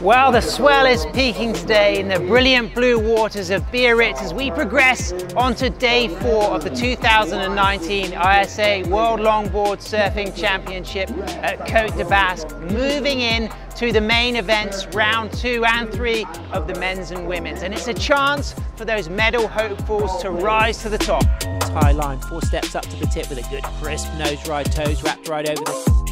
Well, the swell is peaking today in the brilliant blue waters of Biarritz as we progress onto day 4 of the 2019 ISA World Longboard Surfing Championship at Côte de Basque, moving in to the main events, round 2 and 3 of the men's and women's. And it's a chance for those medal hopefuls to rise to the top. High line, 4 steps up to the tip with a good crisp nose ride, toes wrapped right over the...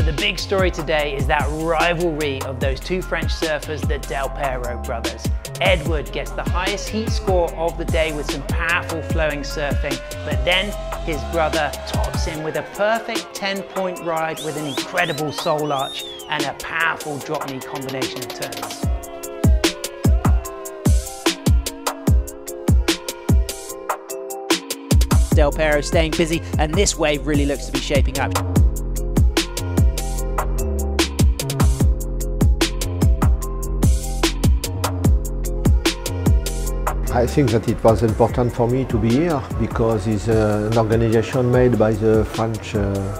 The big story today is that rivalry of those two French surfers, the Delpero brothers. Edward gets the highest heat score of the day with some powerful flowing surfing, but then his brother tops him with a perfect 10-point ride with an incredible soul arch and a powerful drop knee combination of turns. Delpero staying busy, and this wave really looks to be shaping up. I think that it was important for me to be here because it's an organization made by the French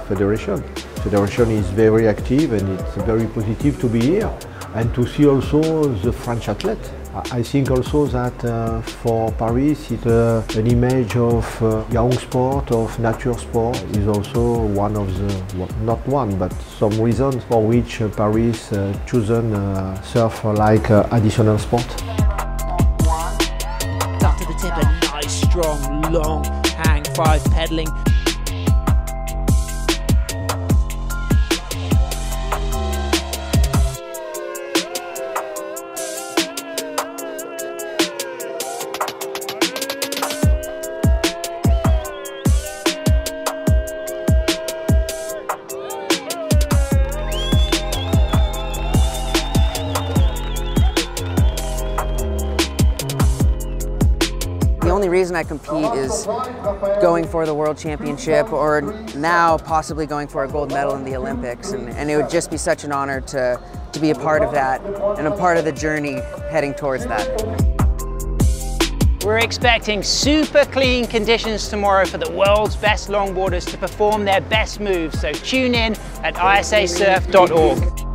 Federation. The Federation is very active and it's very positive to be here and to see also the French athlete. I think also that for Paris it's an image of young sport, of nature sport is also one of the, well, not one, but some reasons for which Paris chosen surf like additional sport. Tip, a nice, strong, long hang 5 pedaling. The only reason I compete is going for the World Championship, or now possibly going for a gold medal in the Olympics, and it would just be such an honor to be a part of that and a part of the journey heading towards that. We're expecting super clean conditions tomorrow for the world's best longboarders to perform their best moves, so tune in at isasurf.org.